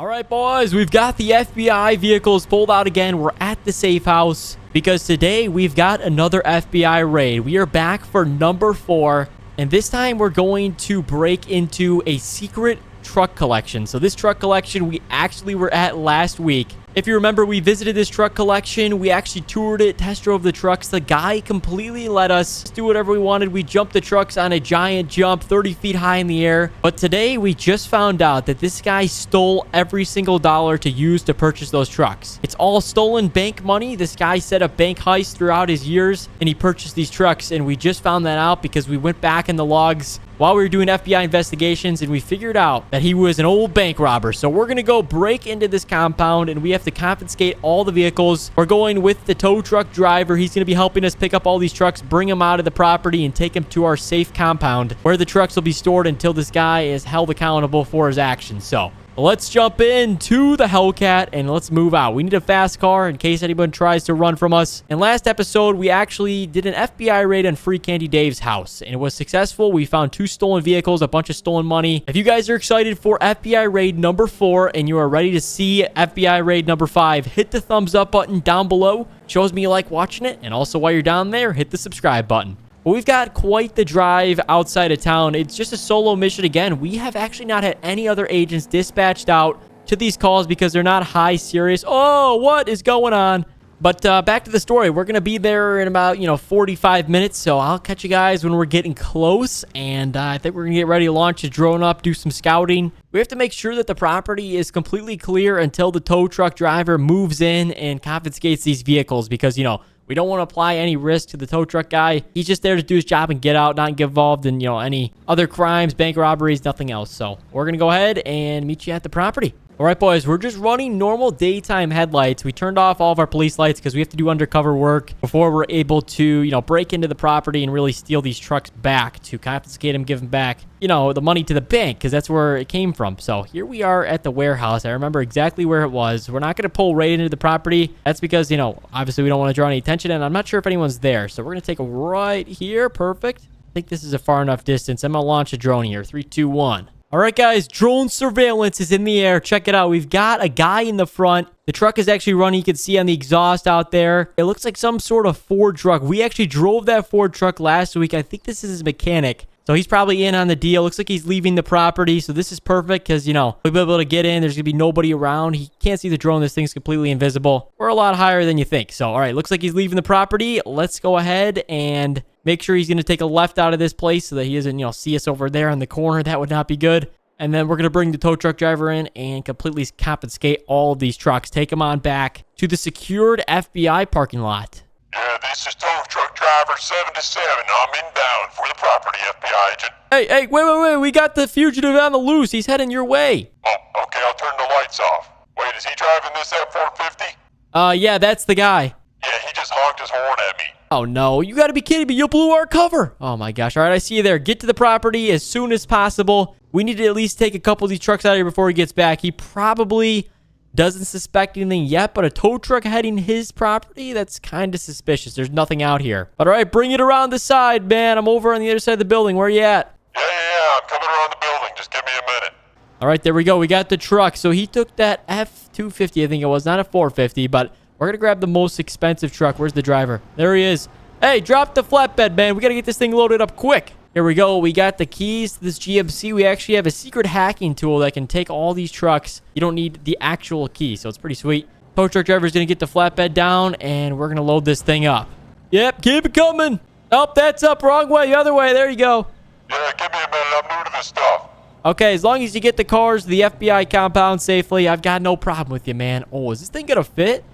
All right, boys, we've got the FBI vehicles pulled out again. We're at the safe house because today we've got another FBI raid. We are back for number 4, and this time we're going to break into a secret truck collection. So this truck collection we actually were at last week. If you remember, we visited this truck collection. We actually toured it, test drove the trucks. The guy completely let us do whatever we wanted. We jumped the trucks on a giant jump 30 feet high in the air. But today we just found out that this guy stole every single dollar to use to purchase those trucks. It's all stolen bank money. This guy set up bank heists throughout his years and he purchased these trucks. And we just found that out because we went back in the logs while we were doing FBI investigations and we figured out that he was an old bank robber. So we're going to go break into this compound and we have to confiscate all the vehicles. We're going with the tow truck driver. He's going to be helping us pick up all these trucks, bring them out of the property and take them to our safe compound where the trucks will be stored until this guy is held accountable for his actions. So let's jump into the Hellcat and let's move out. We need a fast car in case anyone tries to run from us. And last episode, we actually did an FBI raid on Free Candy Dave's house and it was successful. We found 2 stolen vehicles, a bunch of stolen money. If you guys are excited for FBI raid number 4 and you are ready to see FBI raid number 5, hit the thumbs up button down below. Shows me you like watching it. And also while you're down there, hit the subscribe button. Well, we've got quite the drive outside of town. It's just a solo mission again. We have actually not had any other agents dispatched out to these calls because they're not high serious. Oh, what is going on? But back to the story. We're going to be there in about, 45 minutes. So I'll catch you guys when we're getting close. And I think we're going to get ready to launch a drone up, do some scouting. We have to make sure that the property is completely clear until the tow truck driver moves in and confiscates these vehicles because, we don't want to apply any risk to the tow truck guy. He's just there to do his job and get out, not get involved in, any other crimes, bank robberies, nothing else. So we're going to go ahead and meet you at the property. All right, boys, we're just running normal daytime headlights. We turned off all of our police lights because we have to do undercover work before we're able to, break into the property and really steal these trucks back to confiscate them, give them back, the money to the bank because that's where it came from. So here we are at the warehouse. I remember exactly where it was. We're not going to pull right into the property. That's because, obviously we don't want to draw any attention and I'm not sure if anyone's there. So we're going to take a right here. Perfect. I think this is a far enough distance. I'm going to launch a drone here. 3, 2, 1. All right, guys, drone surveillance is in the air. Check it out. We've got a guy in the front. The truck is actually running. You can see on the exhaust out there. It looks like some sort of Ford truck. We actually drove that Ford truck last week. I think this is his mechanic. So he's probably in on the deal. Looks like he's leaving the property. So this is perfect because, we'll be able to get in. There's going to be nobody around. He can't see the drone. This thing's completely invisible. We're a lot higher than you think. So, all right, looks like he's leaving the property. Let's go ahead and make sure he's going to take a left out of this place so that he doesn't, see us over there in the corner. That would not be good. And then we're going to bring the tow truck driver in and completely confiscate all of these trucks. Take them on back to the secured FBI parking lot. Yeah, this is tow truck driver 77. I'm inbound for the property, FBI agent. Hey, wait. We got the fugitive on the loose. He's heading your way. Oh, okay, I'll turn the lights off. Wait, is he driving this F-450? Yeah, that's the guy. Yeah, he just honked his horn at me. Oh, no. You got to be kidding me. You blew our cover. Oh, my gosh. All right, I see you there. Get to the property as soon as possible. We need to at least take a couple of these trucks out of here before he gets back. He probably doesn't suspect anything yet, but a tow truck heading his property, that's kind of suspicious. There's nothing out here. But all right, bring it around the side, man. I'm over on the other side of the building. Where are you at? Yeah, I'm coming around the building. Just give me a minute. All right, there we go. We got the truck. So he took that F-250, I think it was, not a 450, but we're going to grab the most expensive truck. Where's the driver? There he is. Hey, drop the flatbed, man. We got to get this thing loaded up quick. Here we go. We got the keys to this GMC. We actually have a secret hacking tool that can take all these trucks. You don't need the actual key, so it's pretty sweet. Tow truck driver is going to get the flatbed down, and we're going to load this thing up. Yep, keep it coming. Oh, that's up. Wrong way. The other way. There you go. Yeah, give me a minute. I'm new to this stuff. Okay, as long as you get the cars to the FBI compound safely, I've got no problem with you, man. Oh, is this thing going to fit?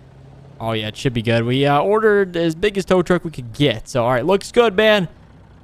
Oh, yeah, it should be good. We ordered as big as tow truck we could get. So, all right, looks good, man.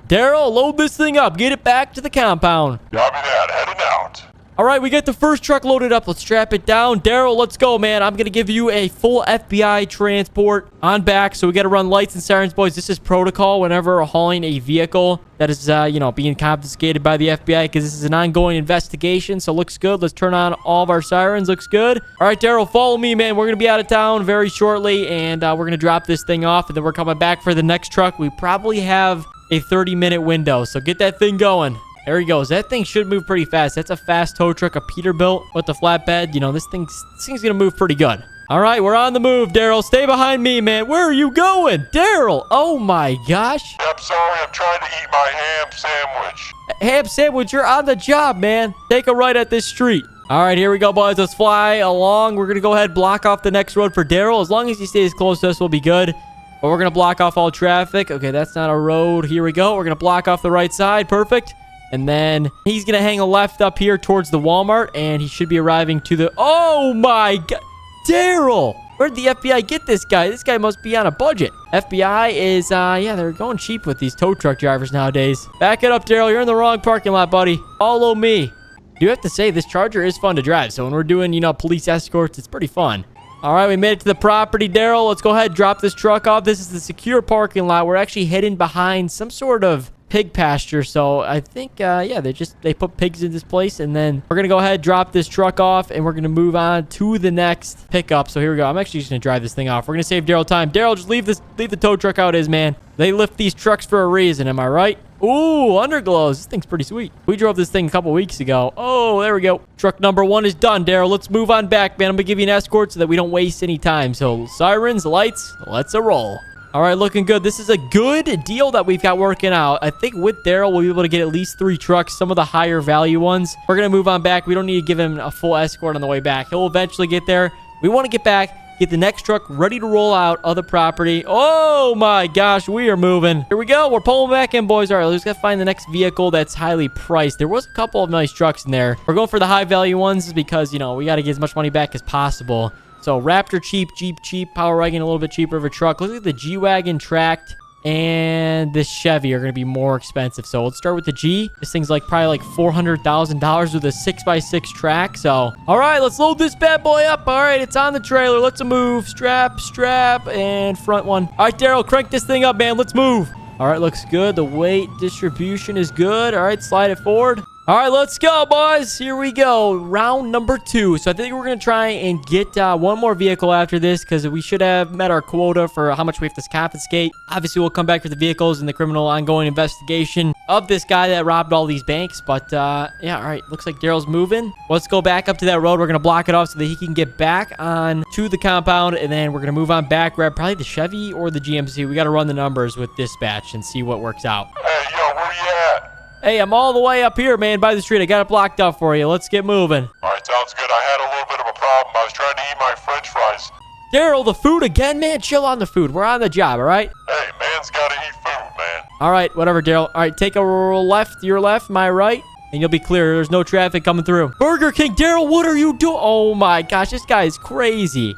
Daryl, load this thing up. Get it back to the compound. Copy that. Heading out. All right, we got the first truck loaded up. Let's strap it down. Daryl, let's go, man. I'm going to give you a full FBI transport on back. So we got to run lights and sirens, boys. This is protocol whenever we're hauling a vehicle that is, being confiscated by the FBI because this is an ongoing investigation. So looks good. Let's turn on all of our sirens. Looks good. All right, Daryl, follow me, man. We're going to be out of town very shortly, and we're going to drop this thing off, and then we're coming back for the next truck. We probably have a 30-minute window, so get that thing going. There he goes. That thing should move pretty fast. That's a fast tow truck, a Peterbilt with the flatbed. You know, this thing's going to move pretty good. All right, we're on the move, Daryl. Stay behind me, man. Where are you going? Daryl, oh my gosh. I'm sorry, I'm trying to eat my ham sandwich. Ham sandwich, you're on the job, man. Take a right at this street. All right, here we go, boys. Let's fly along. We're going to go ahead and block off the next road for Daryl. As long as he stays close to us, we'll be good. But we're going to block off all traffic. Okay, that's not a road. Here we go. We're going to block off the right side. Perfect. And then he's going to hang a left up here towards the Walmart. And he should be arriving to the... Oh, my God. Daryl! Where'd the FBI get this guy? This guy must be on a budget. FBI is, yeah, they're going cheap with these tow truck drivers nowadays. Back it up, Daryl. You're in the wrong parking lot, buddy. Follow me. You have to say, this Charger is fun to drive. So when we're doing, you know, police escorts, it's pretty fun. All right, we made it to the property, Daryl. Let's go ahead and drop this truck off. This is the secure parking lot. We're actually hidden behind some sort of pig pasture. So I think, yeah, they put pigs in this place. And then we're going to go ahead, drop this truck off, and we're going to move on to the next pickup. So here we go. I'm actually just going to drive this thing off. We're going to save Daryl time. Daryl, just leave the tow truck out as, man. They lift these trucks for a reason. Am I right? Ooh, underglows. This thing's pretty sweet. We drove this thing a couple weeks ago. Oh, there we go. Truck number 1 is done, Daryl. Let's move on back, man. I'm going to give you an escort so that we don't waste any time. So sirens, lights, let's roll. All right, looking good. This is a good deal that we've got working out. I think with Daryl, we'll be able to get at least 3 trucks, some of the higher value ones. We're going to move on back. We don't need to give him a full escort on the way back. He'll eventually get there. We want to get back, get the next truck ready to roll out of the property. Oh, my gosh. We are moving. Here we go. We're pulling back in, boys. All right, let's go find the next vehicle that's highly priced. There was a couple of nice trucks in there. We're going for the high value ones because, you know, we got to get as much money back as possible. So Raptor cheap, Jeep cheap, Power Wagon a little bit cheaper of a truck. Look at the G-Wagon Tracked and this Chevy are going to be more expensive. So let's start with the G. This thing's like probably like $400,000 with a 6x6 track. So, all right, let's load this bad boy up. All right, it's on the trailer. Let's move. Strap, and front one. All right, Daryl, crank this thing up, man. Let's move. All right, looks good. The weight distribution is good. All right, slide it forward. All right, let's go, boys. Here we go. Round number 2. So I think we're going to try and get one more vehicle after this because we should have met our quota for how much we have to confiscate. Obviously, we'll come back for the vehicles and the criminal ongoing investigation of this guy that robbed all these banks. But, yeah, all right. Looks like Daryl's moving. Let's go back up to that road. We're going to block it off so that he can get back on to the compound. And then we're going to move on back, grab probably the Chevy or the GMC. We got to run the numbers with dispatch and see what works out. Hey, yo, where you at? Hey, I'm all the way up here, man, by the street. I got it blocked off for you. Let's get moving. All right, sounds good. I had a little bit of a problem. I was trying to eat my french fries. Daryl, the food again, man? Chill on the food. We're on the job, all right? Hey, man's got to eat food, man. All right, whatever, Daryl. All right, take a left, your left, my right, and you'll be clear. There's no traffic coming through. Burger King, Daryl, what are you doing? Oh, my gosh, this guy is crazy.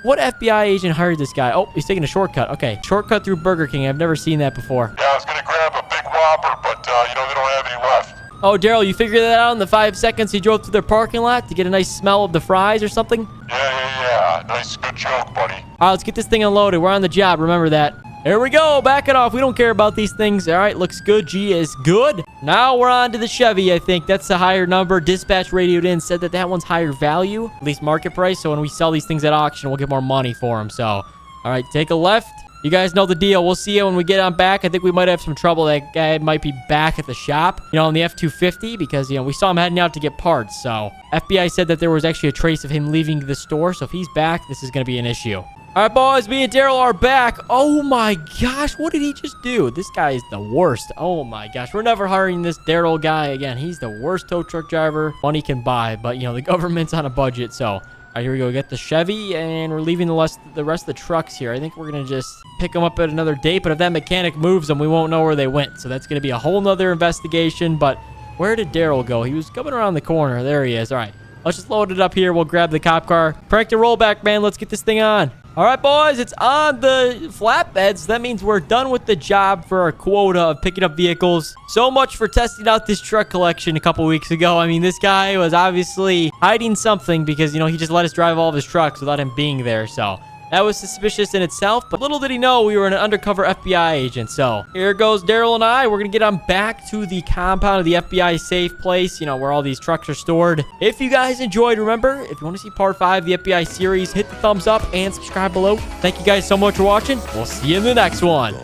What FBI agent hired this guy? Oh, he's taking a shortcut. Okay, shortcut through Burger King. I've never seen that before. Yeah, I was going to grab a big Whopper, but, you know, they don't have any left. Oh, Daryl, you figured that out in the 5 seconds he drove through their parking lot to get a nice smell of the fries or something? Yeah. Nice, good joke, buddy. All right, let's get this thing unloaded. We're on the job. Remember that. There we go. Back it off. We don't care about these things. All right, looks good. G is good. Now we're on to the Chevy, I think. That's the higher number. Dispatch radioed in, said that that one's higher value, at least market price. So when we sell these things at auction, we'll get more money for them. So, all right, take a left. You guys know the deal. We'll see you when we get on back. I think we might have some trouble. That guy might be back at the shop, you know, on the F-250 because, you know, we saw him heading out to get parts. So FBI said that there was actually a trace of him leaving the store. So if he's back, this is going to be an issue. All right, boys, me and Daryl are back. Oh, my gosh. What did he just do? This guy is the worst. Oh, my gosh. We're never hiring this Daryl guy again. He's the worst tow truck driver money can buy. But, you know, the government's on a budget, so... All right, here we go. We got the Chevy, and we're leaving the rest of the trucks here. I think we're going to just pick them up at another date, but if that mechanic moves them, we won't know where they went. So that's going to be a whole nother investigation, but where did Daryl go? He was coming around the corner. There he is. All right, let's just load it up here. We'll grab the cop car. Crank the rollback, man. Let's get this thing on. All right, boys, it's on the flatbeds. That means we're done with the job for our quota of picking up vehicles. So much for testing out this truck collection a couple weeks ago. I mean, this guy was obviously hiding something because, you know, he just let us drive all of his trucks without him being there. So that was suspicious in itself, but little did he know we were an undercover FBI agent. So here goes Daryl and I. We're going to get on back to the compound of the FBI safe place, you know, where all these trucks are stored. If you guys enjoyed, remember, if you want to see part 5 of the FBI series, hit the thumbs up and subscribe below. Thank you guys so much for watching. We'll see you in the next one.